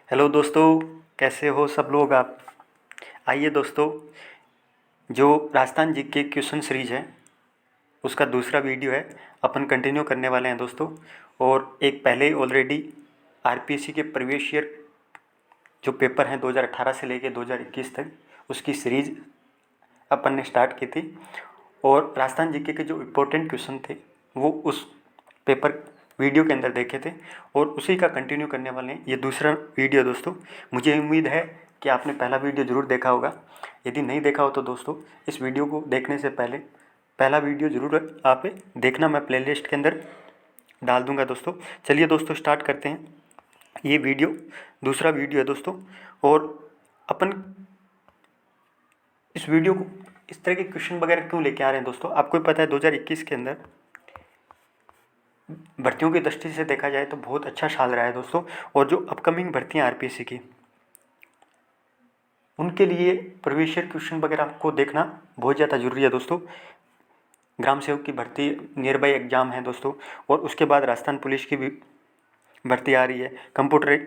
Hello दोस्तों, कैसे हो सब लोग आप। आइए दोस्तों, जो राजस्थान जी के क्वेश्चन सीरीज है उसका दूसरा वीडियो है, अपन कंटिन्यू करने वाले हैं दोस्तों। और एक पहले ही ऑलरेडी आरपीएससी के प्रीवियस ईयर जो पेपर हैं 2018 से लेके 2021 तक उसकी सीरीज अपन ने स्टार्ट की थी। और राजस्थान जीके के जो इम्पोर्टेंट क्वेश्चन थे वो उस पेपर वीडियो के अंदर देखे थे और उसी का कंटिन्यू करने वाले हैं। ये दूसरा वीडियो दोस्तों, मुझे उम्मीद है कि आपने पहला वीडियो ज़रूर देखा होगा। यदि नहीं देखा हो तो दोस्तों इस वीडियो को देखने से पहले पहला वीडियो ज़रूर आप देखना, मैं प्लेलिस्ट के अंदर डाल दूंगा दोस्तों। चलिए दोस्तों स्टार्ट करते हैं। ये वीडियो दूसरा वीडियो है दोस्तों। और अपन इस वीडियो को इस तरह के क्वेश्चन वगैरह क्यों लेके आ रहे हैं दोस्तों, आपको ही पता है 2021 के अंदर भर्तियों की दृष्टि से देखा जाए तो बहुत अच्छा साल रहा है दोस्तों। और जो अपकमिंग भर्तियां आरपीएससी की, उनके लिए प्रीवियस ईयर क्वेश्चन वगैरह आपको देखना बहुत ज़्यादा जरूरी है दोस्तों। ग्राम सेवक की भर्ती नियर बाई एग्जाम है दोस्तों। और उसके बाद राजस्थान पुलिस की भी भर्ती आ रही है। कंप्यूटर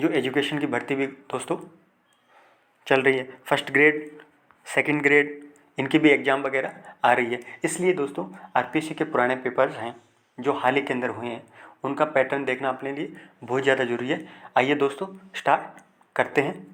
जो एजुकेशन की भर्ती भी दोस्तों चल रही है। फर्स्ट ग्रेड, सेकंड ग्रेड, इनकी भी एग्ज़ाम वगैरह आ रही है। इसलिए दोस्तों आरपीएससी के पुराने पेपर्स हैं जो हाल ही के अंदर हुए हैं, उनका पैटर्न देखना अपने लिए बहुत ज़्यादा ज़रूरी है। आइए दोस्तों स्टार्ट करते हैं।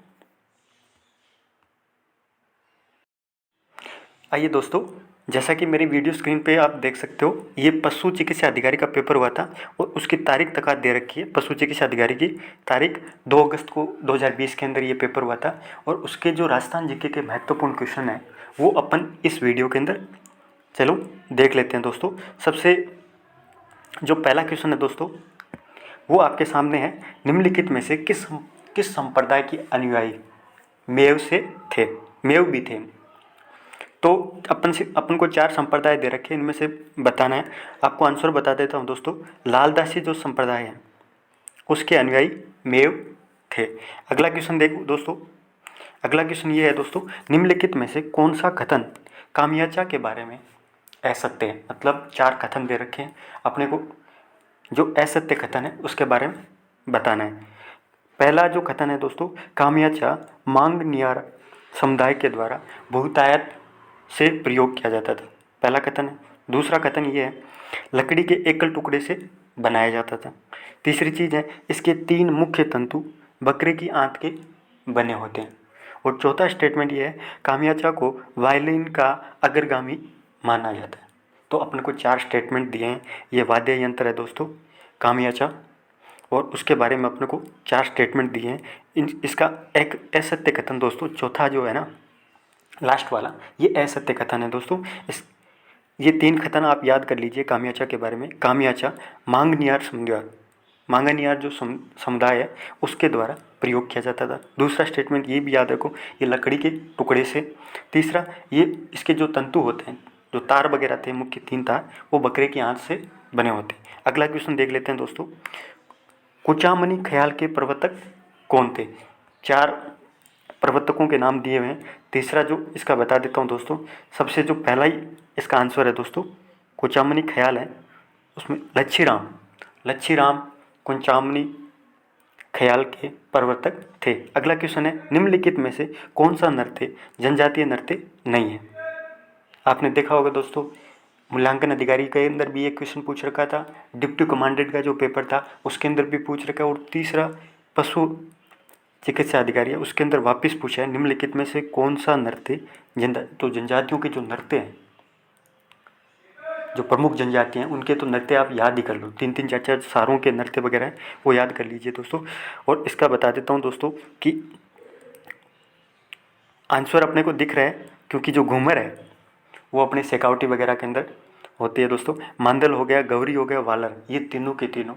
आइए दोस्तों, जैसा कि मेरी वीडियो स्क्रीन पे आप देख सकते हो, ये पशु चिकित्सा अधिकारी का पेपर हुआ था और उसकी तारीख तक दे रखी है। पशु चिकित्सा अधिकारी की तारीख 2 अगस्त को 2020 के अंदर ये पेपर हुआ था। और उसके जो राजस्थान जीके के महत्वपूर्ण क्वेश्चन हैं वो अपन इस वीडियो के अंदर चलो देख लेते हैं दोस्तों। सबसे जो पहला क्वेश्चन है दोस्तों वो आपके सामने है। निम्नलिखित में से किस संप्रदाय के अनुयायी मेव से थे, मेव भी थे। तो अपन को 4 संप्रदाय दे रखे हैं, इनमें से बताना है। आपको आंसर बता देता हूँ दोस्तों। लालदासी जो संप्रदाय है उसके अनुयायी मेव थे। अगला क्वेश्चन देखो दोस्तों। अगला क्वेश्चन ये है दोस्तों, निम्नलिखित में से कौन सा कथन कामयाचा के बारे में असत्य है। मतलब 4 कथन दे रखे हैं अपने को, जो असत्य कथन है उसके बारे में बताना है। पहला जो कथन है दोस्तों, कामयाचा मांगनियार समुदाय के द्वारा बहुतायत से प्रयोग किया जाता था। पहला कथन है। दूसरा कथन ये है, लकड़ी के एकल टुकड़े से बनाया जाता था। तीसरी चीज़ है, इसके 3 मुख्य तंतु बकरे की आंत के बने होते हैं। और चौथा स्टेटमेंट ये है, कामयाचा को वायलिन का अग्रगामी माना जाता है। तो अपन को 4 स्टेटमेंट दिए हैं। ये वाद्य यंत्र है दोस्तों कामयाचा, और उसके बारे में अपने को 4 स्टेटमेंट दिए हैं। इसका एक असत्य कथन दोस्तों, चौथा जो है ना लास्ट वाला, ये असत्य कथन है दोस्तों। ये 3 कथन आप याद कर लीजिए कामयाचा के बारे में। कामयाचा मांगनियार समुदाय, मांगनियार जो समुदाय है उसके द्वारा प्रयोग किया जाता था। दूसरा स्टेटमेंट ये भी याद रखो, ये लकड़ी के टुकड़े से। तीसरा, ये इसके जो तंतु होते हैं, जो तार वगैरह थे, मुख्य 3 तार, वो बकरे की आंत से बने होते हैं। अगला क्वेश्चन देख लेते हैं दोस्तों। कुचामनी ख्याल के प्रवर्तक कौन थे। 4 प्रवर्तकों के नाम दिए हुए हैं। तीसरा जो इसका बता देता हूँ दोस्तों। सबसे जो पहला ही इसका आंसर है दोस्तों कुचामनी ख्याल है, उसमें लच्छीराम कुचामनी ख्याल के प्रवर्तक थे। अगला क्वेश्चन है, निम्नलिखित में से कौन सा नृत्य जनजातीय नृत्य नहीं है। आपने देखा होगा दोस्तों, मूल्यांकन अधिकारी के अंदर भी एक क्वेश्चन पूछ रखा था। डिप्टी कमांडेंट का जो पेपर था उसके अंदर भी पूछ रखा है। और तीसरा पशु चिकित्सा अधिकारी है उसके अंदर वापस पूछा है, निम्नलिखित में से कौन सा नृत्य तो जनजातियों के जो नृत्य हैं, जो प्रमुख जनजातियाँ हैं, उनके तो नृत्य आप याद ही कर लो। 3-3 4-4 सारों के नृत्य वगैरह हैं वो याद कर लीजिए दोस्तों। और इसका बता देता हूँ दोस्तों कि आंसर अपने को दिख रहा है, क्योंकि जो घूमर है वो अपने शेखावटी वगैरह के अंदर होती है दोस्तों। मांदल हो गया, गौरी हो गया, वालर, ये तीनों के तीनों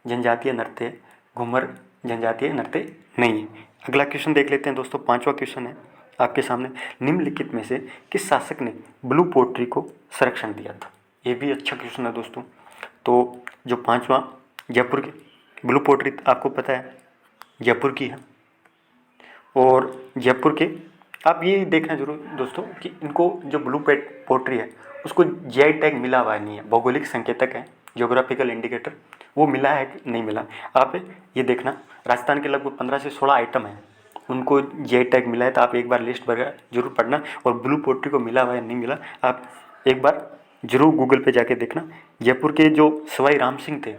जनजातीय नृत्य है। घूमर जनजातीय नृत्य नहीं है। अगला क्वेश्चन देख लेते हैं दोस्तों। 5वां क्वेश्चन है आपके सामने, निम्नलिखित में से किस शासक ने ब्लू पोट्री को संरक्षण दिया था। ये भी अच्छा क्वेश्चन है दोस्तों। तो जो 5वां, जयपुर की ब्लू पोट्री आपको पता है जयपुर की है। और जयपुर के आप ये देखना जरूर दोस्तों कि इनको जो ब्लू पोट्री है उसको जीआई टैग मिला हुआ नहीं है। भौगोलिक संकेतक है, ज्योग्राफिकल इंडिकेटर, वो मिला है कि नहीं मिला, आप ये देखना राजस्थान के लगभग 15 से 16 आइटम हैं, उनको जे टैग मिला है। तो आप एक बार लिस्ट वगैरह जरूर पढ़ना, और ब्लू पोट्री को मिला हुआ है नहीं मिला आप एक बार जरूर गूगल पे जाके देखना। जयपुर के जो सवाई राम सिंह थे,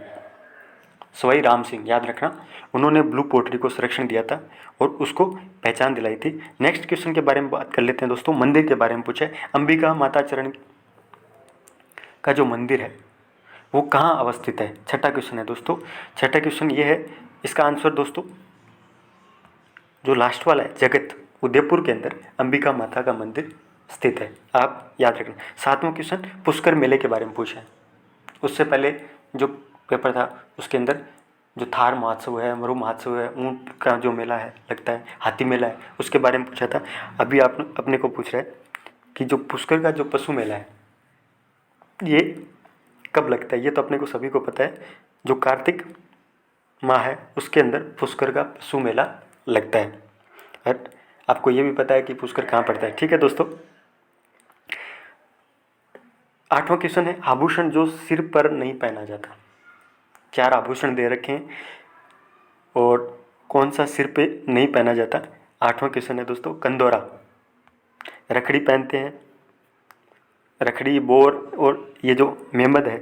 सवाई राम सिंह याद रखना, उन्होंने ब्लू पोट्री को संरक्षण दिया था और उसको पहचान दिलाई थी। नेक्स्ट क्वेश्चन के बारे में बात कर लेते हैं दोस्तों। मंदिर के बारे में पूछा है, अंबिका माता चरण का जो मंदिर है वो कहाँ अवस्थित है। छठा क्वेश्चन है दोस्तों। छठा क्वेश्चन ये है, इसका आंसर दोस्तों जो लास्ट वाला है, जगत उदयपुर के अंदर अंबिका माता का मंदिर स्थित है, आप याद रखना। सातवां क्वेश्चन पुष्कर मेले के बारे में पूछा है। उससे पहले जो पेपर था उसके अंदर जो थार महोत्सव है, मरु महोत्सव है, ऊँट का जो मेला है लगता है, हाथी मेला है, उसके बारे में पूछा था। अभी आप अपने को पूछ रहे हैं कि जो पुष्कर का जो पशु मेला है ये कब लगता है। ये तो अपने को सभी को पता है, जो कार्तिक माह है उसके अंदर पुष्कर का पशु मेला लगता है। और आपको ये भी पता है कि पुष्कर कहाँ पड़ता है। ठीक है दोस्तों। आठवां क्वेश्चन है, आभूषण जो सिर पर नहीं पहना जाता। चार आभूषण दे रखे हैं और कौन सा सिर पे नहीं पहना जाता। आठवां क्वेश्चन है दोस्तों, कंदोरा। रखड़ी पहनते हैं, रखड़ी, बोर और ये जो मेमद है,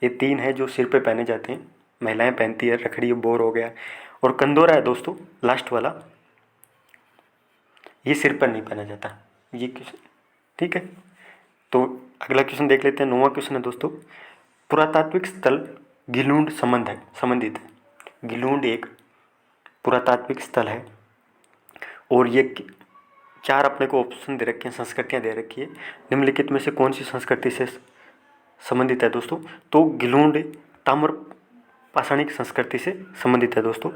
ये तीन है जो सिर पे पहने जाते हैं, महिलाएं पहनती है। रखड़ी, बोर हो गया, और कंदोरा है दोस्तों लास्ट वाला, ये सिर पर नहीं पहना जाता। ये क्वेश्चन ठीक है। तो अगला क्वेश्चन देख लेते हैं। नौवां क्वेश्चन है दोस्तों, पुरातात्विक स्थल गिलूंड संबंधित है। गिलूंड एक पुरातात्विक स्थल है और ये चार अपने को ऑप्शन दे रखे हैं, संस्कृतियाँ दे रखी है। निम्नलिखित में से कौन सी संस्कृति से संबंधित है दोस्तों। तो गिलूंड ताम्र पाषाणिक संस्कृति से संबंधित है दोस्तों।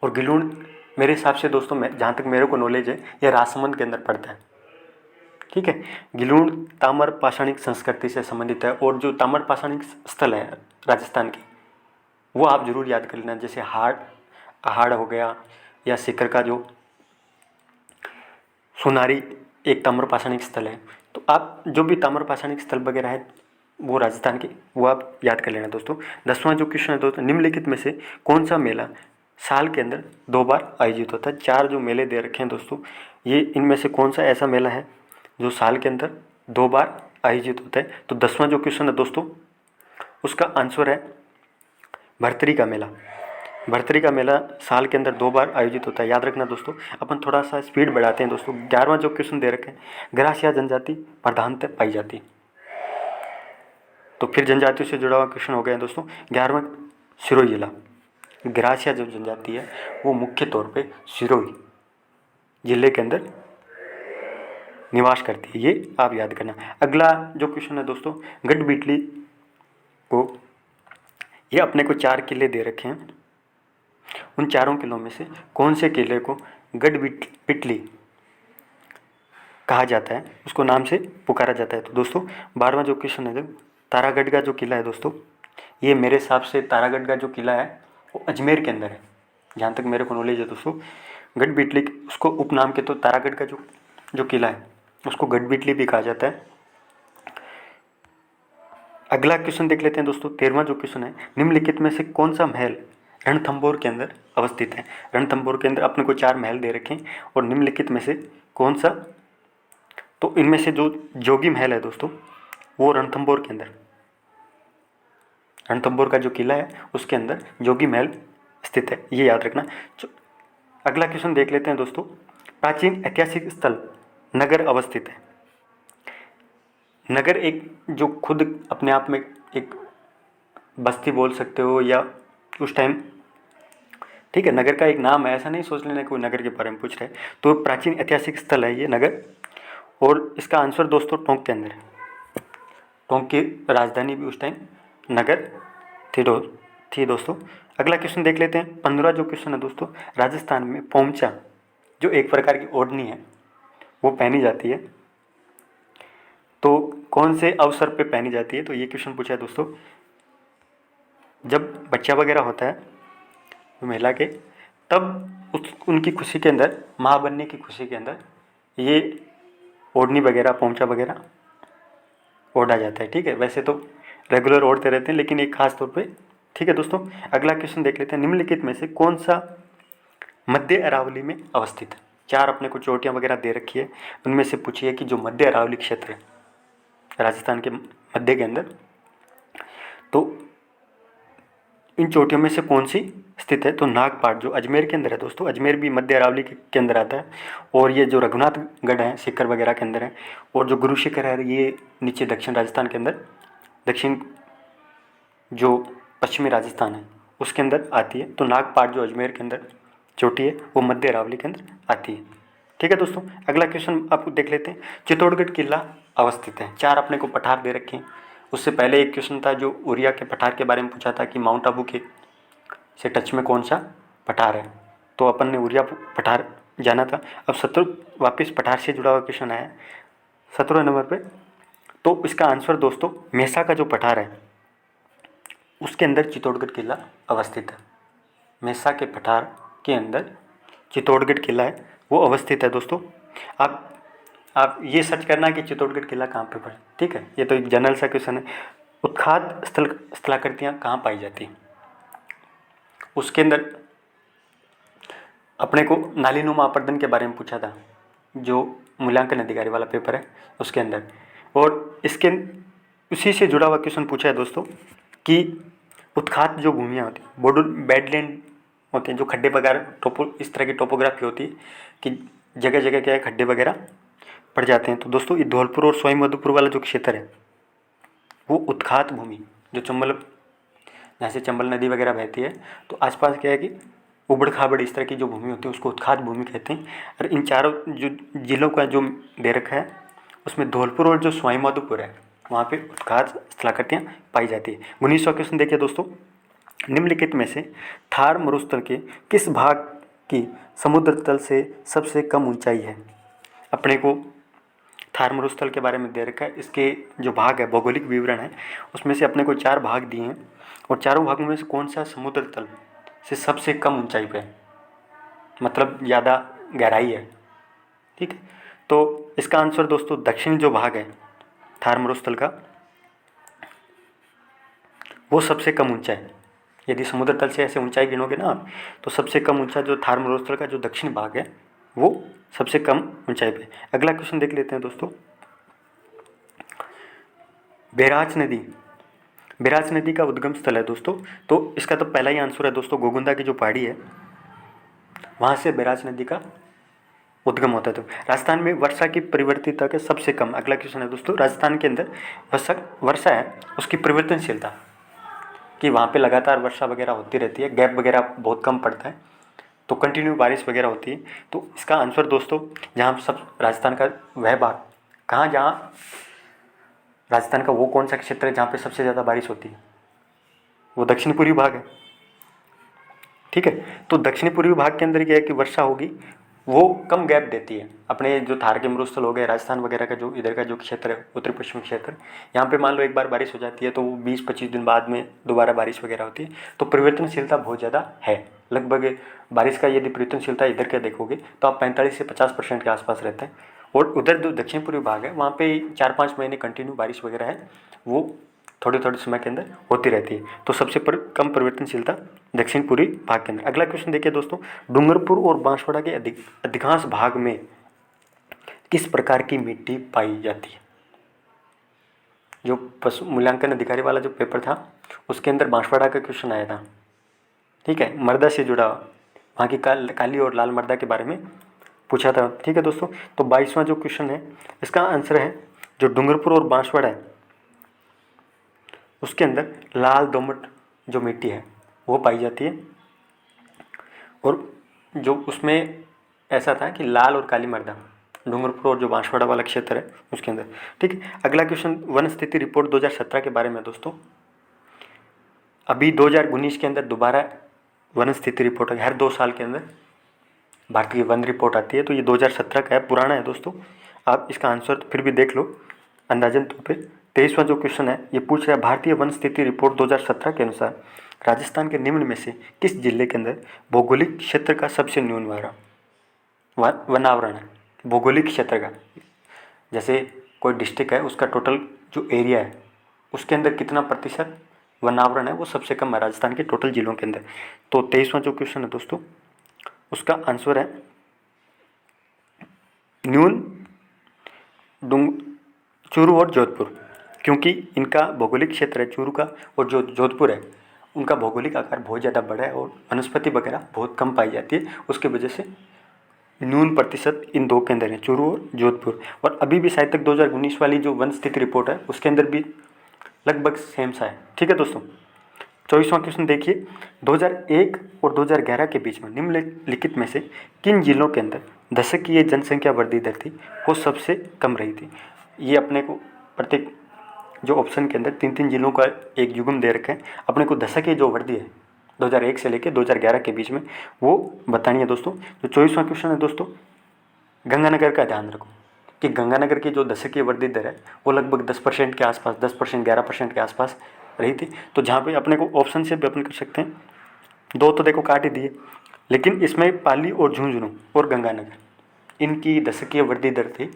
और गिलूंड मेरे हिसाब से दोस्तों, मैं जहाँ तक मेरे को नॉलेज है, यह राजसमंद के अंदर पड़ता है। ठीक है, गिलूंड ताम्र पाषाणिक संस्कृति से संबंधित है। और जो ताम्र पाषाणिक स्थल है राजस्थान के, वो आप जरूर याद कर लेना, जैसे अहाड़ हो गया, या सीकर का जो सोनारी एक ताम्र पाषाणिक स्थल है। तो आप जो भी ताम्र पाषाणिक स्थल वगैरह है वो राजस्थान के, वो आप याद कर लेना दोस्तों। 10वां जो क्वेश्चन है दोस्तों, निम्नलिखित में से कौन सा मेला साल के अंदर 2 बार आयोजित होता है। चार जो मेले दे रखे हैं दोस्तों, ये इनमें से कौन सा ऐसा मेला है जो साल के अंदर 2 बार आयोजित होता है। तो 10वां जो क्वेश्चन है दोस्तों, उसका आंसर है भरतरी का मेला। भरतरी का मेला साल के अंदर 2 बार आयोजित होता है, याद रखना दोस्तों। अपन थोड़ा सा स्पीड बढ़ाते हैं दोस्तों। 11वां जो क्वेश्चन दे रखे हैं, ग्रासिया जनजाति प्रधानतः पाई जाती। तो फिर जनजातियों से जुड़ा हुआ क्वेश्चन हो गया दोस्तों। 11वां सिरोही जिला, ग्रासिया जो जनजाति है वो मुख्य तौर पे सिरोही जिले के अंदर निवास करती है, ये आप याद करना। अगला जो क्वेश्चन है दोस्तों, गढ़बिटली को, ये अपने को 4 किले दे रखे हैं। उन चारों किलों में से कौन से किले को गढ़बिटली कहा जाता है, उसको नाम से पुकारा जाता है। तो दोस्तों 12वां जो क्वेश्चन है, तारागढ़ का जो किला है दोस्तों, ये मेरे हिसाब से तारागढ़ का जो किला है वो अजमेर के अंदर है, जहाँ तक मेरे को नॉलेज है दोस्तों। गढ़बिटली उसको उपनाम के तो तारागढ़ का जो किला है उसको गढ़बिटली भी कहा जाता है। अगला क्वेश्चन देख लेते हैं दोस्तों। 13वां जो क्वेश्चन है, निम्नलिखित में से कौन सा महल रणथंभौर के अंदर अवस्थित है। रणथंभौर के अंदर अपने को 4 महल दे रखे हैं और निम्नलिखित में से कौन सा, तो इनमें से जो जोगी महल है दोस्तों वो रणथंभौर के अंदर, रणथंभौर का जो किला है उसके अंदर जोगी महल स्थित है, ये याद रखना। अगला क्वेश्चन देख लेते हैं दोस्तों। प्राचीन ऐतिहासिक स्थल नगर अवस्थित है। नगर एक जो खुद अपने आप में एक बस्ती बोल सकते हो, या उस टाइम, ठीक है, नगर का एक नाम है, ऐसा नहीं सोच लेना कोई नगर के बारे में पूछ रहे हैं। तो प्राचीन ऐतिहासिक स्थल है ये नगर, और इसका आंसर दोस्तों टोंक के अंदर है। टोंक की राजधानी भी उस टाइम नगर थी दोस्तों। अगला क्वेश्चन देख लेते हैं। 15वां जो क्वेश्चन है दोस्तों, राजस्थान में पोंचा जो एक प्रकार की ओढ़नी है वो पहनी जाती है, तो कौन से अवसर पे पहनी जाती है। तो ये क्वेश्चन पूछा है दोस्तों, जब बच्चा वगैरह होता है महिला के, तब उनकी खुशी के अंदर, माँ बनने की खुशी के अंदर ये ओढ़नी वगैरह, पोंचा वगैरह ओढ़ा जाता है। ठीक है, वैसे तो रेगुलर ओढ़ते रहते हैं, लेकिन एक खास तौर पे ठीक है दोस्तों, अगला क्वेश्चन देख लेते हैं। निम्नलिखित में से कौन सा मध्य अरावली में अवस्थित है? चार अपने को चोटियाँ वगैरह दे रखी है, उनमें से पूछिए कि जो मध्य अरावली क्षेत्र है राजस्थान के मध्य के अंदर, तो इन चोटियों में से कौन सी स्थित है? तो नागपाट जो अजमेर के अंदर है दोस्तों, अजमेर भी मध्य अरावली के अंदर आता है। और ये जो रघुनाथगढ़ है शिखर वगैरह के अंदर है, और जो गुरु शिखर है ये नीचे दक्षिण राजस्थान के अंदर, दक्षिण जो पश्चिमी राजस्थान है उसके अंदर आती है। तो नागपाट जो अजमेर के अंदर चोटी है वो मध्य अरावली के अंदर आती है। ठीक है दोस्तों, अगला क्वेश्चन आप देख लेते हैं। चित्तौड़गढ़ किला अवस्थित है, चार अपने को पठार दे रखे हैं। उससे पहले एक क्वेश्चन था जो उरिया के पठार के बारे में पूछा था कि माउंट आबू के से टच में कौन सा पठार है, तो अपन ने उरिया पठार जाना था। अब 17 वापस पठार से जुड़ा हुआ क्वेश्चन आया 17 नंबर पे। तो इसका आंसर दोस्तों मेसा का जो पठार है उसके अंदर चित्तौड़गढ़ किला अवस्थित है। मेसा के पठार के अंदर चित्तौड़गढ़ किला है वो अवस्थित है दोस्तों। आप ये सर्च करना कि चित्तौड़गढ़ किला कहाँ पे पड़ा। ठीक है, ये तो एक जनरल सा क्वेश्चन है। उत्खात स्थलाकृतियाँ कहाँ पाई जाती हैं? उसके अंदर अपने को नालीनुमा अपर्दन के बारे में पूछा था, जो मूल्यांकन अधिकारी वाला पेपर है उसके अंदर। और इसके उसी से जुड़ा हुआ क्वेश्चन पूछा है दोस्तों कि उत्खात जो भूमियाँ होती हैं, बॉर्डर बैडलैंड होते हैं, जो खड्डे वगैरह इस तरह की टोपोग्राफी होती है कि जगह जगह क्या है खड्डे वगैरह पड़ जाते हैं। तो दोस्तों ये धौलपुर और सवाई माधोपुर वाला जो क्षेत्र है वो उत्खात भूमि, जो चंबल, जहाँ से चंबल नदी वगैरह बहती है, तो आसपास क्या है कि उबड़ खाबड़ इस तरह की जो भूमि होती है उसको उत्खात भूमि कहते हैं। और इन चारों जो जिलों का जो दे रखा है उसमें धौलपुर और जो सवाई माधोपुर है वहाँ पे उत्खात स्थलाकृतियाँ पाई जाती है। 19वां क्वेश्चन देखिए दोस्तों। निम्नलिखित में से थार मरुस्थल के किस भाग की समुद्र तल से सबसे कम ऊंचाई है? अपने को थार मरुस्थल के बारे में दे रखा है, इसके जो भाग है भौगोलिक विवरण है उसमें से अपने को 4 भाग दिए हैं, और चारों भागों में से कौन सा समुद्र तल से सबसे कम ऊंचाई पे है, मतलब ज़्यादा गहराई है। ठीक है, तो इसका आंसर दोस्तों दक्षिण जो भाग है थार मरुस्थल का वो सबसे कम ऊंचा है। यदि समुद्र तल से ऐसे ऊंचाई गिनोगे ना आप, तो सबसे कम ऊंचा जो थार मरुस्थल का जो दक्षिण भाग है वो सबसे कम ऊंचाई पे। अगला क्वेश्चन देख लेते हैं दोस्तों। बैराज नदी का उद्गम स्थल है दोस्तों, तो इसका तो पहला ही आंसर है दोस्तों गोगुंदा की जो पहाड़ी है वहाँ से बैराज नदी का उद्गम होता है। तो राजस्थान में वर्षा की परिवर्तिता के सबसे कम, अगला क्वेश्चन है दोस्तों, राजस्थान के अंदर वर्षा है उसकी परिवर्तनशीलता, कि वहाँ पे लगातार वर्षा वगैरह होती रहती है, गैप वगैरह बहुत कम पड़ता है, तो कंटिन्यू बारिश वगैरह होती है। तो इसका आंसर दोस्तों जहाँ सब राजस्थान का वह भाग कहाँ, जहाँ राजस्थान का वो कौन सा क्षेत्र है जहाँ पे सबसे ज़्यादा बारिश होती है? वो दक्षिण पूर्वी भाग है। ठीक है, तो दक्षिण पूर्वी भाग के अंदर क्या है कि वर्षा होगी वो कम गैप देती है। अपने जो थार के मरुस्थल हो गए राजस्थान वगैरह का जो इधर का जो क्षेत्र है उत्तर पश्चिमी क्षेत्र, यहाँ पे मान लो एक बार बारिश हो जाती है तो 20-25 दिन बाद में दोबारा बारिश वगैरह होती है। तो परिवर्तनशीलता बहुत ज़्यादा है, लगभग बारिश का यदि परिवर्तनशीलता इधर के देखोगे तो आप 45 से 50% के आसपास रहते हैं। और उधर जो दक्षिण पूर्वी भाग है वहाँ पे 4-5 महीने कंटिन्यू बारिश वगैरह है, वो थोड़े थोड़े समय के अंदर होती रहती है। तो सबसे कम परिवर्तनशीलता दक्षिण पूर्वी भाग के अंदर। अगला क्वेश्चन देखिए दोस्तों। डूंगरपुर और बांसवाड़ा के अधिकांश भाग में किस प्रकार की मिट्टी पाई जाती है? जो पशु मूल्यांकन अधिकारी वाला जो पेपर था उसके अंदर बांसवाड़ा का क्वेश्चन आया था। ठीक है, मृदा से जुड़ा वहाँ की काली और लाल मृदा के बारे में पूछा था। ठीक है दोस्तों, तो 22वां जो क्वेश्चन है इसका आंसर है जो डूंगरपुर और बांसवाड़ा है उसके अंदर लाल दोमट जो मिट्टी है वो पाई जाती है। और जो उसमें ऐसा था कि लाल और काली मृदा डूंगरपुर और जो बांसवाड़ा वाला क्षेत्र है उसके अंदर। ठीक है, अगला क्वेश्चन वन स्थिति रिपोर्ट 2017 के बारे में दोस्तों। अभी 2019 के अंदर दोबारा वन स्थिति रिपोर्ट है, हर 2 साल के अंदर भारतीय वन रिपोर्ट आती है, तो ये 2017 का है, पुराना है दोस्तों। आप इसका आंसर फिर भी देख लो अंदाजन तौर पे। 23वां जो क्वेश्चन है ये पूछ रहा है भारतीय वन स्थिति रिपोर्ट 2017 के अनुसार राजस्थान के निम्न में से किस जिले के अंदर भौगोलिक क्षेत्र का सबसे न्यून वनावरण है? भौगोलिक क्षेत्र का, जैसे कोई डिस्ट्रिक्ट है उसका टोटल जो एरिया है उसके अंदर कितना प्रतिशत वनावरण है वो सबसे कम है राजस्थान के टोटल जिलों के अंदर। तो 23वां जो क्वेश्चन है दोस्तों, उसका आंसर है न्यून डूंग चूरू और जोधपुर, क्योंकि इनका भौगोलिक क्षेत्र है चूरू का और जो जोधपुर है उनका भौगोलिक आकार बहुत ज़्यादा बड़ा है और वनस्पति वगैरह बहुत कम पाई जाती है, उसकी वजह से न्यून प्रतिशत इन दो के अंदर है, चूरू और जोधपुर। और अभी भी शायद तक 2019 वाली जो वन स्थिति रिपोर्ट है उसके अंदर भी लगभग सेम सा है। ठीक है दोस्तों, 24वां क्वेश्चन देखिए, 2001 और 2011 के बीच में निम्नलिखित में से किन जिलों के अंदर दशकीय जनसंख्या वृद्धि दर थी वो सबसे कम रही थी। ये अपने को प्रत्येक जो ऑप्शन के अंदर 3 जिलों का एक युग्म दे रखे हैं, अपने को दशकीय जो वृद्धि है 2001 से लेकर 2011 के बीच में वो बतानी है दोस्तों। जो 24वां क्वेश्चन है दोस्तों, गंगानगर का ध्यान रखो कि गंगानगर की जो दशकीय वृद्धि दर है वो लगभग 10% के आसपास, 10% 11% के आसपास रही थी। तो जहाँ पे अपने को ऑप्शन से भी अपन कर सकते हैं, दो तो देखो काट ही दिए, लेकिन इसमें पाली और झुंझुनू और गंगानगर इनकी दशकीय वृद्धि दर थी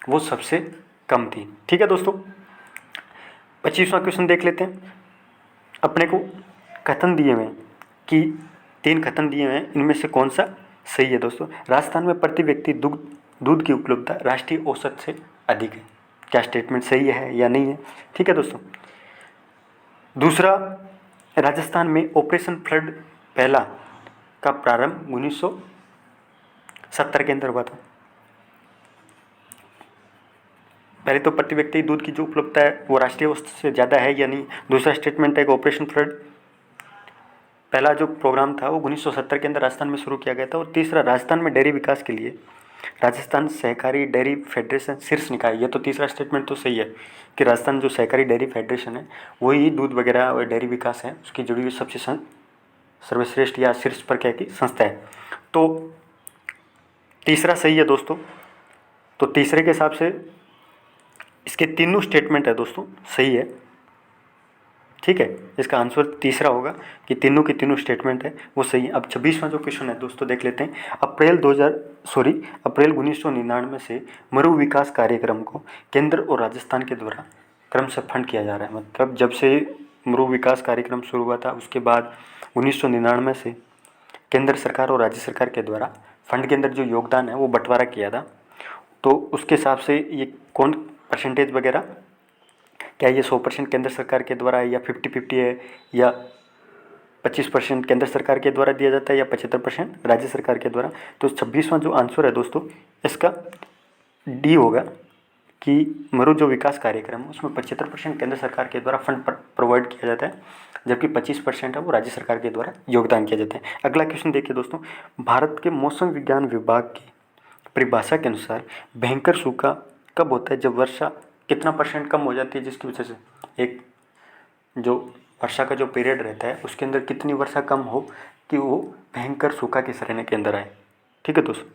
वो सबसे कम थी। ठीक है दोस्तों, 25वां क्वेश्चन देख लेते हैं। अपने को कथन दिए हुए हैं कि 3 कथन दिए हुए हैं, इनमें से कौन सा सही है दोस्तों। राजस्थान में प्रति व्यक्ति दूध की उपलब्धता राष्ट्रीय औसत से अधिक है, क्या स्टेटमेंट सही है या नहीं है। ठीक है दोस्तों, दूसरा, राजस्थान में ऑपरेशन फ्लड पहला का प्रारंभ 1970 के अंदर हुआ था। पहले तो प्रति व्यक्ति दूध की जो उपलब्धता है वो राष्ट्रीय औसत से ज़्यादा है या नहीं। दूसरा स्टेटमेंट है कि ऑपरेशन फ्लड पहला जो प्रोग्राम था वो 1970 के अंदर राजस्थान में शुरू किया गया था। और तीसरा, राजस्थान में डेयरी विकास के लिए राजस्थान सहकारी डेयरी फेडरेशन शीर्ष निकाय। ये तो तीसरा स्टेटमेंट तो सही है कि राजस्थान जो सहकारी डेयरी फेडरेशन है वही दूध वगैरह और डेयरी विकास है उसकी जुड़ी हुई सबसे सर्वश्रेष्ठ या शीर्ष पर क्या की संस्था है। तो तीसरा सही है दोस्तों। तो तीसरे के हिसाब से इसके तीनों स्टेटमेंट है दोस्तों सही है। ठीक है, इसका आंसर तीसरा होगा कि तीनों के तीनों स्टेटमेंट है वो सही है। अब 26वां जो क्वेश्चन है दोस्तों देख लेते हैं। अप्रैल 1999 से मरु विकास कार्यक्रम को केंद्र और राजस्थान के द्वारा क्रम से फंड किया जा रहा है। मतलब जब से मरु विकास कार्यक्रम शुरू हुआ था उसके बाद 1999 से केंद्र सरकार और राज्य सरकार के द्वारा फंड के अंदर जो योगदान है वो बंटवारा किया था। तो उसके हिसाब से ये कौन परसेंटेज वगैरह, क्या ये 100% केंद्र सरकार के द्वारा है या 50-50 है या 25% केंद्र सरकार के द्वारा दिया जाता है या 75% राज्य सरकार के द्वारा। तो 26वां जो आंसर है दोस्तों इसका डी होगा कि मरु जो विकास कार्यक्रम है उसमें 75% केंद्र सरकार के द्वारा फंड प्रोवाइड किया जाता है, जबकि 25% है वो राज्य सरकार के द्वारा योगदान किया जाता है। अगला क्वेश्चन देखिए दोस्तों, भारत के मौसम विज्ञान विभाग की परिभाषा के अनुसार भयंकर सूखा कब होता है, जब वर्षा कितना % कम हो जाती है, जिसकी वजह से एक जो वर्षा का जो पीरियड रहता है उसके अंदर कितनी वर्षा कम हो कि वो भयंकर सूखा की श्रेणी के अंदर आए। ठीक है दोस्तों,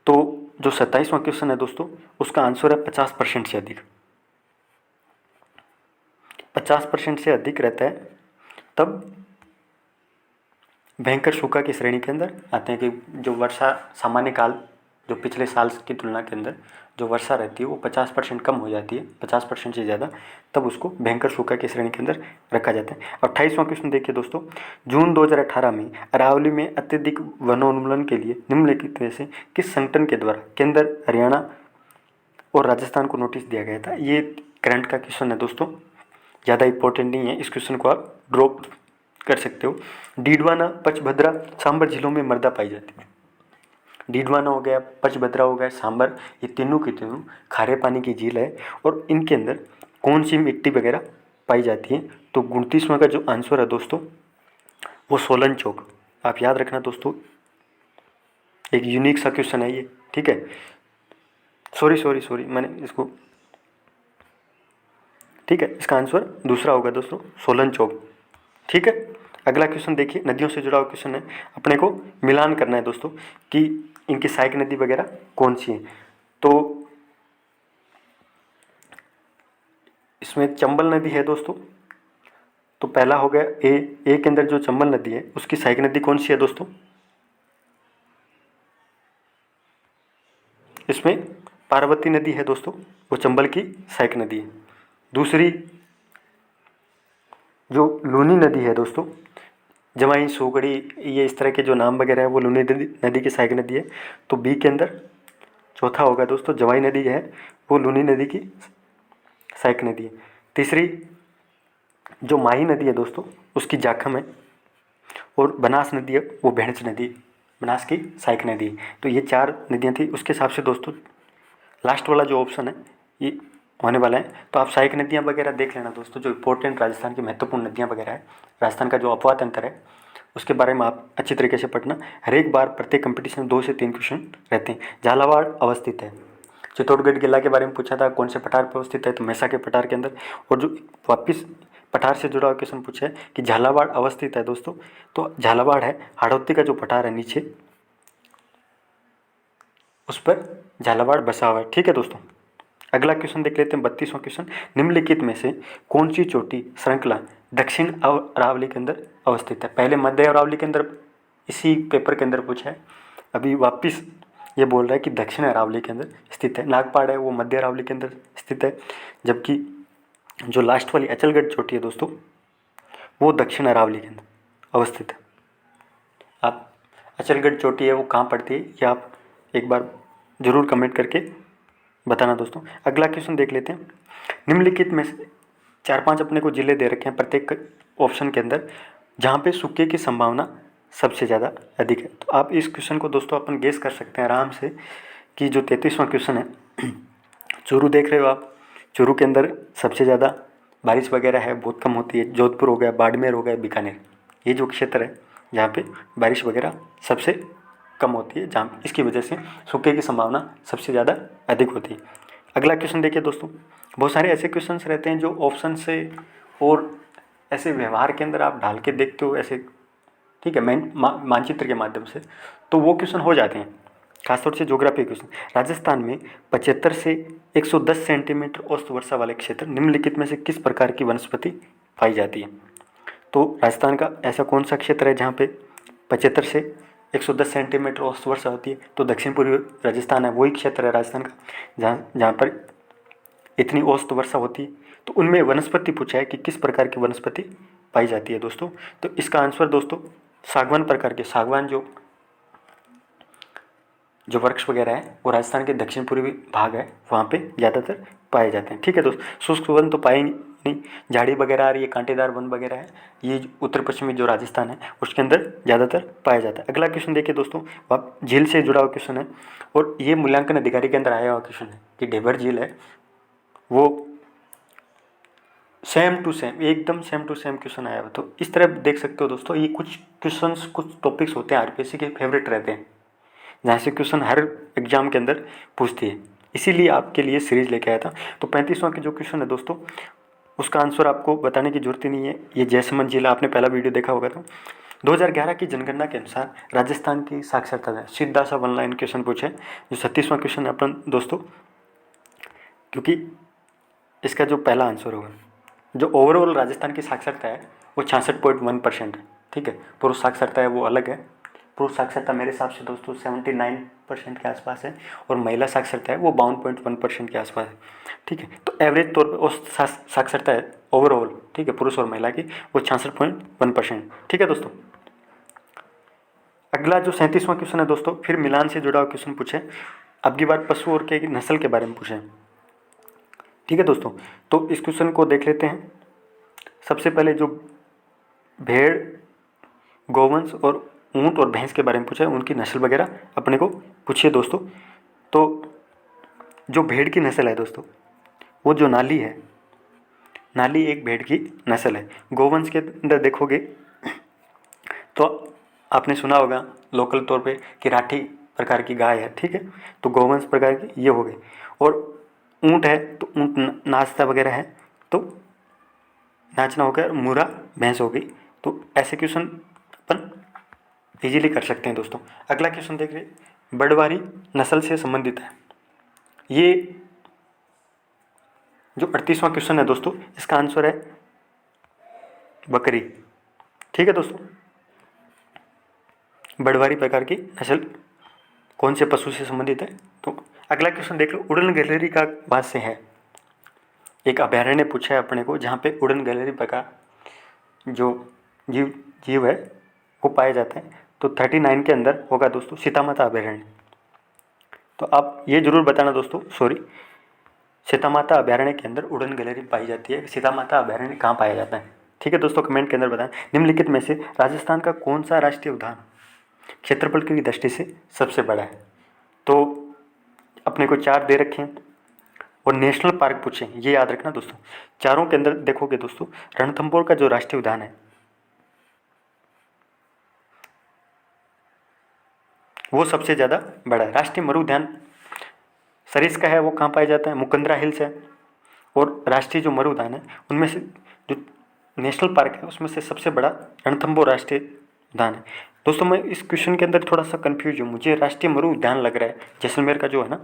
तो जो 27वां क्वेश्चन है दोस्तों उसका आंसर है 50% से अधिक। 50% से अधिक रहता है तब भयंकर सूखा की श्रेणी के अंदर आते हैं कि जो वर्षा सामान्य काल जो पिछले साल की तुलना के अंदर जो वर्षा रहती है वो 50% कम हो जाती है, 50% से ज़्यादा, तब उसको भयंकर सूखा की श्रेणी के अंदर रखा जाता है। 28वां क्वेश्चन देखिए दोस्तों, जून 2018 में अरावली में अत्यधिक वनोन्मूलन के लिए निम्नलिखित में से किस संगठन के द्वारा केंद्र, हरियाणा और राजस्थान को नोटिस दिया गया था। ये करंट का क्वेश्चन है दोस्तों, ज़्यादा इंपॉर्टेंट नहीं है, इस क्वेश्चन को आप ड्रॉप कर सकते हो। डीडवाना, पचभद्रा, सांबर जिलों में मृदा पाई जाती है। डीडवाना हो गया, पचभद्रा हो गया, सांबर, ये तीनों की तीनों खारे पानी की झील है और इनके अंदर कौन सी मिट्टी वगैरह पाई जाती है। तो 29वां का जो आंसर है दोस्तों वो सोलन चौक। आप याद रखना दोस्तों, एक यूनिक सा क्वेश्चन है ये। ठीक है, सॉरी मैंने इसको, ठीक है, इसका आंसर दूसरा होगा दोस्तों, सोलन चौक। ठीक है, अगला क्वेश्चन देखिए, नदियों से जुड़ा हुआ क्वेश्चन है। अपने को मिलान करना है दोस्तों कि इनकी सहायक नदी वगैरह कौन सी है। तो इसमें चंबल नदी है दोस्तों, तो पहला हो गया ए के अंदर जो चंबल नदी है उसकी सहायक नदी कौन सी है दोस्तों। इसमें पार्वती नदी है दोस्तों, वो चंबल की सहायक नदी है। दूसरी जो लूनी नदी है दोस्तों, जमाई, सोगड़ी, ये इस तरह के जो नाम वगैरह है वो लूनी नदी की सहायक नदी है। तो बी के अंदर चौथा होगा दोस्तों, जवाई नदी है वो लूनी नदी की सहायक नदी है। तीसरी जो माही नदी है दोस्तों उसकी जाखम है, और बनास नदी है वो भेड़च नदी, बनास की सहायक नदी है। तो ये 4 नदियाँ थी। उसके हिसाब से दोस्तों लास्ट वाला जो ऑप्शन है ये होने वाला है। तो आप सहायक नदियाँ वगैरह देख लेना दोस्तों, जो इंपॉर्टेंट राजस्थान की महत्वपूर्ण नदियाँ वगैरह है, राजस्थान का जो अपवाद अंतर है उसके बारे में आप अच्छी तरीके से पढ़ना। हर एक बार प्रत्येक कंपटीशन में 2 से 3 क्वेश्चन रहते हैं। झालावाड़ अवस्थित है, चित्तौड़गढ़ किला के बारे में पूछा था, कौन से पठार पर अवस्थित है, तो मैसा के पठार के अंदर। और जो वापिस पठार से जुड़ा हुआ क्वेश्चन पूछा है कि झालावाड़ अवस्थित है दोस्तों, तो झालावाड़ है हाड़ौती का जो पठार है नीचे, उस पर झालावाड़ बसा हुआ है। ठीक है दोस्तों, अगला क्वेश्चन देख लेते हैं 32वां क्वेश्चन। निम्नलिखित में से कौन सी चोटी श्रृंखला दक्षिण अरावली के अंदर अवस्थित है। पहले मध्य अरावली के अंदर इसी पेपर के अंदर पूछा है, अभी वापिस ये बोल रहा है कि दक्षिण अरावली के अंदर स्थित है। नागपाड़ है वो मध्य अरावली के अंदर स्थित है, जबकि जो लास्ट वाली अचलगढ़ चोटी है दोस्तों वो दक्षिण अरावली के अंदर अवस्थित है। आप अचलगढ़ चोटी है वो कहाँ पड़ती है ये आप एक बार ज़रूर कमेंट करके बताना दोस्तों। अगला क्वेश्चन देख लेते हैं। निम्नलिखित में से 4-5 अपने को जिले दे रखे हैं प्रत्येक ऑप्शन के अंदर, जहाँ पे सूखे की संभावना सबसे ज़्यादा अधिक है। तो आप इस क्वेश्चन को दोस्तों अपन गेस कर सकते हैं आराम से कि जो 33वां क्वेश्चन है, चूरू देख रहे हो आप, चूरू के अंदर सबसे ज़्यादा बारिश वगैरह है बहुत कम होती है। जोधपुर हो गया, बाड़मेर हो गया, बीकानेर, ये जो क्षेत्र है जहाँ पे बारिश वगैरह सबसे कम होती है, जहाँ इसकी वजह से सूखे की संभावना सबसे ज़्यादा अधिक होती है। अगला क्वेश्चन देखिए दोस्तों, बहुत सारे ऐसे क्वेश्चंस रहते हैं जो ऑप्शन से और ऐसे व्यवहार के अंदर आप ढाल के देखते हो ऐसे, ठीक है, मानचित्र के माध्यम से, तो वो क्वेश्चन हो जाते हैं। खासतौर से ज्योग्राफी क्वेश्चन। राजस्थान में 75 से 110 सेंटीमीटर औसत वर्षा वाले क्षेत्र निम्नलिखित में से किस प्रकार की वनस्पति पाई जाती है। तो राजस्थान का ऐसा कौन सा क्षेत्र है जहाँ पे 75 से 110 सेंटीमीटर औसत वर्षा होती है, तो दक्षिण पूर्वी राजस्थान है, वही क्षेत्र है राजस्थान का जहाँ जहाँ पर इतनी औसत वर्षा होती है। तो उनमें वनस्पति पूछा है कि किस प्रकार की वनस्पति पाई जाती है दोस्तों। तो इसका आंसर दोस्तों सागवान प्रकार के, सागवान जो वृक्ष वगैरह है वो राजस्थान के दक्षिण पूर्वी भाग है वहाँ पे ज़्यादातर पाए जाते हैं। ठीक है दोस्तों, शुष्क वन तो पाएंगे नहीं, झाड़ी वगैरह आ रही है, कांटेदार वन वगैरह है, ये उत्तर पश्चिमी जो राजस्थान है उसके अंदर ज़्यादातर पाया जाता है। अगला क्वेश्चन देखिए दोस्तों, वह झील से जुड़ा हुआ क्वेश्चन है, और ये मूल्यांकन अधिकारी के अंदर आया हुआ क्वेश्चन है कि ढेबर झील है वो सेम टू सेम, एकदम सेम टू सेम क्वेश्चन आया हुआ। तो इस तरह देख सकते हो दोस्तों, ये कुछ क्वेश्चंस, कुछ टॉपिक्स होते हैं आरपीएससी के फेवरेट रहते हैं, जहाँ से क्वेश्चन हर एग्जाम के अंदर पूछती है, इसीलिए आपके लिए सीरीज लेके आया था। तो 35वां के जो क्वेश्चन है दोस्तों उसका आंसर आपको बताने की जरूरत ही नहीं है, ये जैसलमेर जिला, आपने पहला वीडियो देखा होगा। तो 2011 की जनगणना के अनुसार राजस्थान की साक्षरता दर, सीधा सा वन लाइन क्वेश्चन पूछे, जो 36वां क्वेश्चन है अपन दोस्तों, क्योंकि इसका जो पहला आंसर होगा, जो ओवरऑल राजस्थान की साक्षरता है वो 66.1% है। ठीक है, पुरुष साक्षरता है वो अलग है, पुरुष साक्षरता मेरे हिसाब से दोस्तों 79% के आसपास है, और महिला साक्षरता है वो 52.1% के आसपास है। ठीक है, तो एवरेज तौर पर उस साक्षरता है ओवरऑल, ठीक है, पुरुष और महिला की, वो 66.1%। ठीक है दोस्तों, अगला जो 37वां क्वेश्चन है दोस्तों, फिर मिलान से जुड़ा हुआ क्वेश्चन पूछे, अब की बार पशु और के नस्ल के बारे में पूछे। ठीक है दोस्तों, तो इस क्वेश्चन को देख लेते हैं। सबसे पहले जो भेड़, गोवंश और ऊंट और भैंस के बारे में पूछा है, उनकी नस्ल वगैरह अपने को पूछिए दोस्तों। तो जो भेड़ की नस्ल है दोस्तों, वो जो नाली है, नाली एक भेड़ की नस्ल है। गोवंश के अंदर देखोगे तो आपने सुना होगा लोकल तौर पे कि राठी प्रकार की गाय है। ठीक है, तो गोवंश प्रकार की ये हो गई। और ऊंट है तो ऊंट नाचता वगैरह है, तो नाचना हो गया। मुरा भैंस हो गई। तो ऐसे क्वेश्चन अपन इजीली कर सकते हैं दोस्तों। अगला क्वेश्चन देख रहे, बड़वारी नस्ल से संबंधित है। ये जो 38वां क्वेश्चन है दोस्तों, इसका आंसर है बकरी। ठीक है दोस्तों, बड़वारी प्रकार की नस्ल कौन से पशु से संबंधित है। तो अगला क्वेश्चन देख लो, उड़न गैलरी का भाष्य है। एक अभ्यारण्य पूछा है अपने को जहाँ पे उड़न गैलरी प्रकार जो जीव जीव है वो पाए जाते हैं। तो 39 के अंदर होगा दोस्तों सीता माता अभयारण्य। तो आप ये जरूर बताना दोस्तों, सीता माता अभयारण्य के अंदर उड़न गिलहरी पाई जाती है। सीता माता अभयारण्य कहाँ पाया जाता है? ठीक है दोस्तों, कमेंट के अंदर बताएं। निम्नलिखित में से राजस्थान का कौन सा राष्ट्रीय उद्यान क्षेत्रफल की दृष्टि से सबसे बड़ा है? तो अपने को 4 दे रखे हैं और नेशनल पार्क पूछे, ये याद रखना दोस्तों। चारों के अंदर देखोगे दोस्तों, रणथंभौर का जो राष्ट्रीय उद्यान है वो सबसे ज़्यादा बड़ा है। राष्ट्रीय मरु उद्यान सरिस्का है, वो कहाँ पाया जाता है? मुकंदरा हिल्स है। और राष्ट्रीय जो मरु उद्यान है उनमें से जो नेशनल पार्क है उसमें से सबसे बड़ा रणथंभौर राष्ट्रीय उद्यान है। दोस्तों मैं इस क्वेश्चन के अंदर थोड़ा सा कंफ्यूज हूँ, मुझे राष्ट्रीय मरु उद्यान लग रहा है जैसलमेर का जो है ना,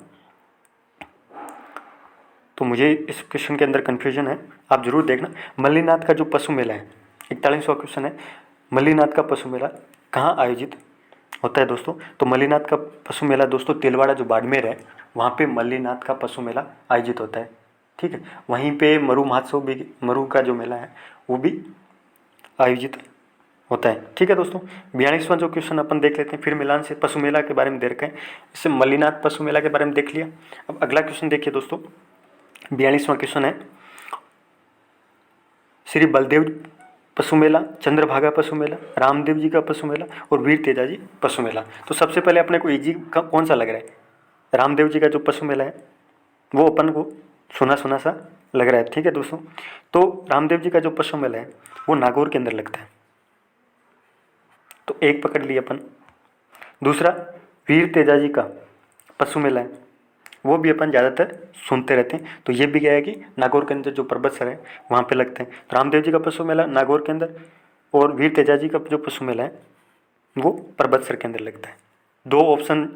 तो मुझे इस क्वेश्चन के अंदर कन्फ्यूजन है, आप जरूर देखना। मल्लीनाथ का जो पशु मेला है, 41वां क्वेश्चन है, मल्लीनाथ का पशु मेला कहाँ आयोजित होता है दोस्तों? तो मल्लीनाथ का पशु मेला दोस्तों तिलवाड़ा जो बाड़मेर है वहाँ पे मल्लीनाथ का पशु मेला आयोजित होता है। ठीक है, वहीं पे मरु महोत्सव भी, मरु का जो मेला है वो भी आयोजित होता है। ठीक है दोस्तों, 42वां जो क्वेश्चन अपन देख लेते हैं। फिर मिलान से पशु मेला के बारे में दे रखा है, इससे मल्लीनाथ पशु मेला के बारे में देख लिया। अब अगला क्वेश्चन देखिए दोस्तों, 42वां क्वेश्चन है, श्री बलदेव पशु मेला, चंद्रभागा पशु मेला, रामदेव जी का पशु मेला और वीर तेजाजी पशु मेला। तो सबसे पहले अपने को इजी का कौन सा लग रहा है? रामदेव जी का जो पशु मेला है वो अपन को सुना सुना सा लग रहा है। ठीक है दोस्तों, तो रामदेव जी का जो पशु मेला है वो नागौर के अंदर लगता है, तो एक पकड़ लिया अपन। दूसरा वीर तेजाजी का पशु मेला है, वो भी अपन ज़्यादातर सुनते रहते हैं, तो ये भी क्या है कि नागौर के अंदर जो पर्वतसर है वहाँ पे लगते हैं। तो रामदेव जी का पशु मेला नागौर के अंदर और वीर तेजाजी का जो पशु मेला है वो पर्वतसर के अंदर लगता है। 2 ऑप्शन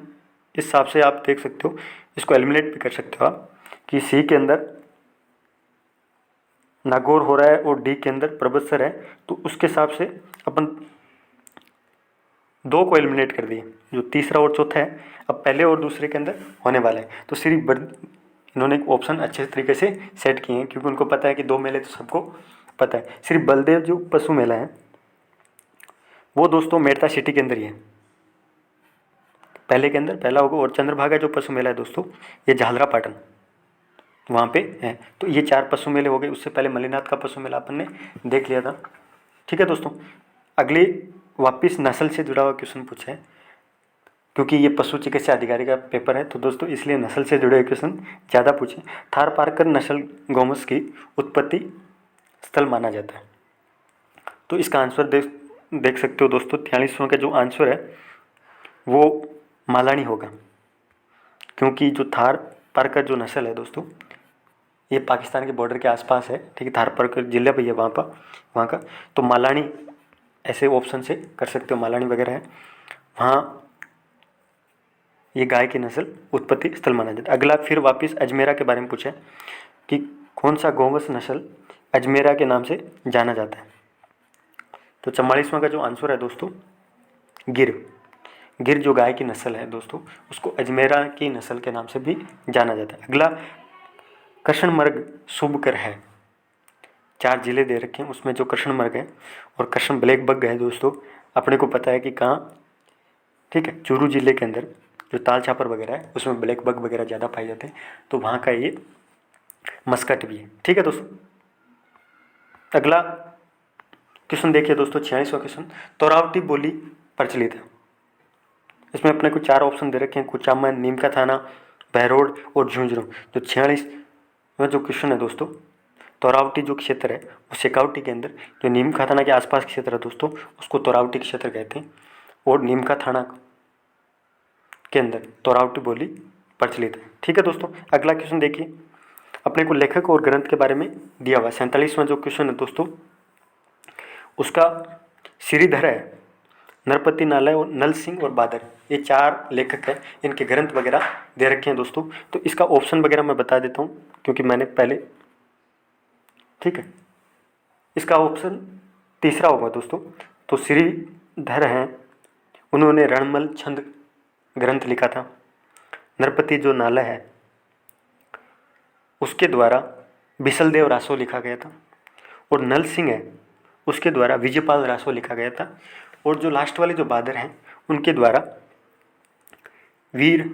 इस हिसाब से आप देख सकते हो, इसको एलिमिनेट भी कर सकते हो आप कि सी के अंदर नागौर हो रहा है और डी के अंदर पर्वतसर है, तो उसके हिसाब से अपन 2 को एलिमिनेट कर दिए, जो तीसरा और चौथा है अब पहले और दूसरे के अंदर होने वाला है। तो इन्होंने एक ऑप्शन अच्छे तरीके से सेट किए हैं क्योंकि उनको पता है कि 2 मेले तो सबको पता है। श्री बलदेव जो पशु मेला है वो दोस्तों मेड़ता सिटी के अंदर ही है, पहले के अंदर पहला होगा। और चंद्रभागा जो पशु मेला है दोस्तों ये झालरा पाटन वहाँ पे है। तो ये 4 पशु मेले हो गए, उससे पहले मल्लीनाथ का पशु मेला अपन ने देख लिया था। ठीक है दोस्तों, अगले वापिस नस्ल से जुड़ा हुआ क्वेश्चन पूछा है क्योंकि ये पशु चिकित्सा अधिकारी का पेपर है, तो दोस्तों इसलिए नस्ल से जुड़े हुए क्वेश्चन ज़्यादा पूछे। थारपारकर नस्ल गौमस की उत्पत्ति स्थल माना जाता है, तो इसका आंसर देख सकते हो दोस्तों। 43वां का जो आंसर है वो मालानी होगा, क्योंकि जो थारपारकर जो नस्ल है दोस्तों ये पाकिस्तान के बॉर्डर के आसपास है। ठीक है, थारपारकर जिला भी है वहाँ का, तो मालानी ऐसे ऑप्शन से कर सकते हो, मालानी वगैरह है वहाँ ये गाय की नस्ल उत्पत्ति स्थल माना जाता है। अगला फिर वापस अजमेरा के बारे में पूछा है कि कौन सा गौवंश नस्ल अजमेरा के नाम से जाना जाता है? तो 44वां का जो आंसर है दोस्तों गिर जो गाय की नस्ल है दोस्तों उसको अजमेरा की नस्ल के नाम से भी जाना जाता है। अगला कृष्णमर्ग शुभकर है, 4 जिले दे रखे हैं, उसमें जो कृष्णमर्ग है और कृष्ण ब्लैक बग है दोस्तों अपने को पता है कि कहाँ, ठीक है, चूरू जिले के अंदर जो ताल छापर वगैरह है उसमें ब्लैक बग वगैरह ज़्यादा पाए जाते हैं, तो वहाँ का ये मस्कट भी है। ठीक है दोस्तों, अगला क्वेश्चन देखिए दोस्तों, 46वां क्वेश्चन, तोरावटी बोली प्रचलित है। इसमें अपने को 4 ऑप्शन दे रखे हैं, कुचामन, नीम का थाना, बहरोड और झुंझुनू। जो 46वां जो क्वेश्चन है दोस्तों, तोरावटी जो क्षेत्र है वो शेखावटी के अंदर, जो नीम का थाना के आसपास क्षेत्र है दोस्तों उसको तोरावटी क्षेत्र कहते हैं, और नीम का थाना के अंदर तोरावटी बोली प्रचलित है। ठीक है दोस्तों, अगला क्वेश्चन देखिए, अपने को लेखक और ग्रंथ के बारे में दिया हुआ। 47वां जो क्वेश्चन है दोस्तों उसका श्रीधर है, नरपति नालय और नल सिंह और बादर, ये 4 लेखक हैं, इनके ग्रंथ वगैरह दे रखे हैं दोस्तों। तो इसका ऑप्शन वगैरह मैं बता देता हूँ क्योंकि मैंने पहले, ठीक है, इसका ऑप्शन तीसरा होगा दोस्तों। तो श्रीधर हैं, उन्होंने रणमल छंद ग्रंथ लिखा था। नरपति जो नालय है उसके द्वारा बिसलदेव रासो लिखा गया था, और नल सिंह है उसके द्वारा विजयपाल रासो लिखा गया था। और जो लास्ट वाले जो बादर हैं उनके द्वारा वीर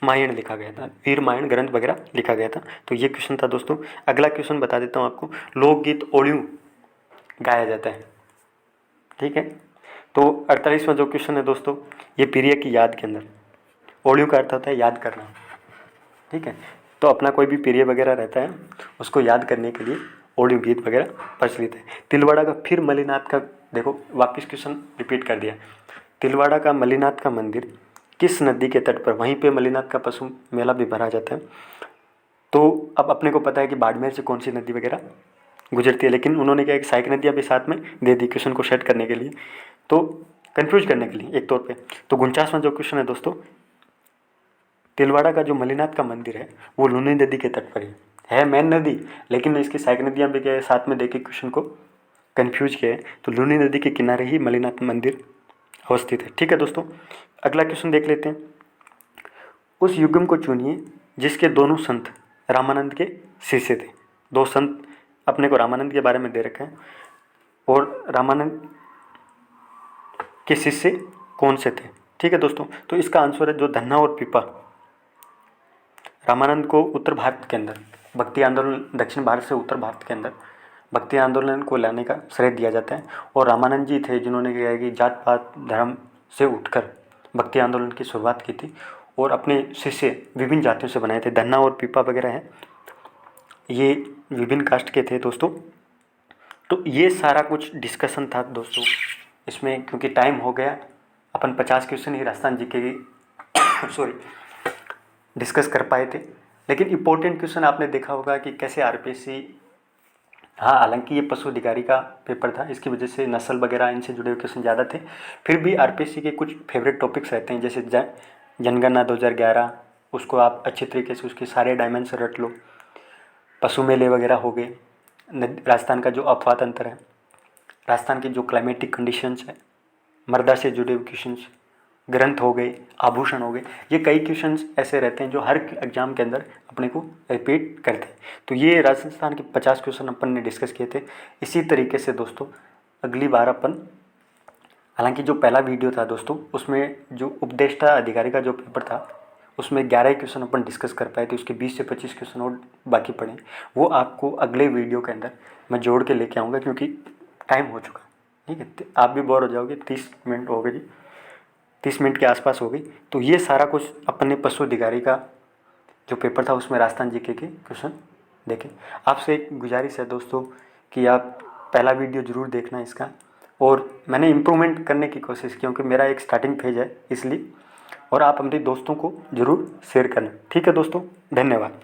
मायण लिखा गया था, वीर मायण ग्रंथ वगैरह लिखा गया था। तो ये क्वेश्चन था दोस्तों। अगला क्वेश्चन बता देता हूँ आपको, लोकगीत ओडियो गाया जाता है, ठीक है। तो 48वां जो क्वेश्चन है दोस्तों, ये प्रिय की याद के अंदर, ओडियो का अर्थ होता है याद करना, ठीक है। तो अपना कोई भी प्रिय वगैरह रहता है उसको याद करने के लिए ओडियो गीत वगैरह प्रचलित है। तिलवाड़ा का फिर मल्लिनाथ का, देखो वापस क्वेश्चन रिपीट कर दिया। तिलवाड़ा का मल्लिनाथ का मंदिर किस नदी के तट पर, वहीं पे मल्लिनाथ का पशु मेला भी भरा जाता है। तो अब अपने को पता है कि बाड़मेर से कौन सी नदी वगैरह गुजरती है, लेकिन उन्होंने क्या एक सहायक नदियाँ भी साथ में दे दी क्वेश्चन को सेट करने के लिए, तो कंफ्यूज करने के लिए एक तौर पे। तो 49वां जो क्वेश्चन है दोस्तों, तिलवाड़ा का जो मल्लिनाथ का मंदिर है वो लूनी नदी के तट पर है मेन नदी, लेकिन इसकी सहायक नदियाँ भी क्या है साथ में देके क्वेश्चन को कंफ्यूज किया है। तो लूनी नदी के किनारे ही मल्लिनाथ मंदिर अवस्थित है, ठीक है दोस्तों। अगला क्वेश्चन देख लेते हैं, उस युगम को चुनिए जिसके दोनों संत रामानंद के शिष्य थे। दो संत अपने को रामानंद के बारे में दे रखे हैं, और रामानंद के शिष्य कौन से थे, ठीक है दोस्तों। तो इसका आंसर है जो धन्ना और पीपा। रामानंद को उत्तर भारत के अंदर भक्ति आंदोलन, दक्षिण भारत से उत्तर भारत के अंदर भक्ति आंदोलन को लाने का श्रेय दिया जाता है। और रामानंद जी थे जिन्होंने क्या है कि जात पात धर्म से उठकर भक्ति आंदोलन की शुरुआत की थी, और अपने शिष्य विभिन्न जातियों से बनाए थे। धन्ना और पीपा वगैरह हैं, ये विभिन्न कास्ट के थे दोस्तों। तो ये सारा कुछ डिस्कशन था दोस्तों इसमें, क्योंकि टाइम हो गया, अपन 50 क्वेश्चन ही राजस्थान जीके सॉरी डिस्कस कर पाए थे। लेकिन इम्पोर्टेंट क्वेश्चन आपने देखा होगा कि कैसे आरपीएससी, हाँ हालांकि ये पशु अधिकारी का पेपर था, इसकी वजह से नस्ल वगैरह इनसे जुड़े हुए क्वेश्चन ज़्यादा थे, फिर भी आरपीएससी के कुछ फेवरेट टॉपिक्स रहते हैं, जैसे जनगणना 2011, उसको आप अच्छे तरीके से उसके सारे डायमेंशन रट लो। पशु मेले वगैरह हो गए, राजस्थान का जो अफवाह तंत्र है, राजस्थान की जो क्लाइमेटिक कंडीशंस है, मृदा से जुड़े हुए क्वेश्चंस, ग्रंथ हो गए, आभूषण हो गए, ये कई क्वेश्चंस ऐसे रहते हैं जो हर एग्जाम के अंदर अपने को रिपीट करते हैं। तो ये राजस्थान के 50 क्वेश्चन अपन ने डिस्कस किए थे। इसी तरीके से दोस्तों अगली बार अपन, हालांकि जो पहला वीडियो था दोस्तों उसमें जो उपदेष्टा अधिकारी का जो पेपर था उसमें 11 क्वेश्चन अपन डिस्कस कर पाए थे, उसके 20 से 25 क्वेश्चन और बाकी पड़े, वो आपको अगले वीडियो के अंदर मैं जोड़ के लेके आऊँगा, क्योंकि टाइम हो चुका, ठीक है। आप भी बोर हो जाओगे, 30 मिनट हो गए जी, 30 मिनट के आसपास हो गई। तो ये सारा कुछ अपने पशु अधिकारी का जो पेपर था उसमें राजस्थान जीके के क्वेश्चन देखें। आपसे एक गुजारिश है दोस्तों कि आप पहला वीडियो ज़रूर देखना इसका, और मैंने इम्प्रूवमेंट करने की कोशिश की क्योंकि मेरा एक स्टार्टिंग फेज है इसलिए, और आप अपने दोस्तों को ज़रूर शेयर करना, ठीक है दोस्तों। धन्यवाद।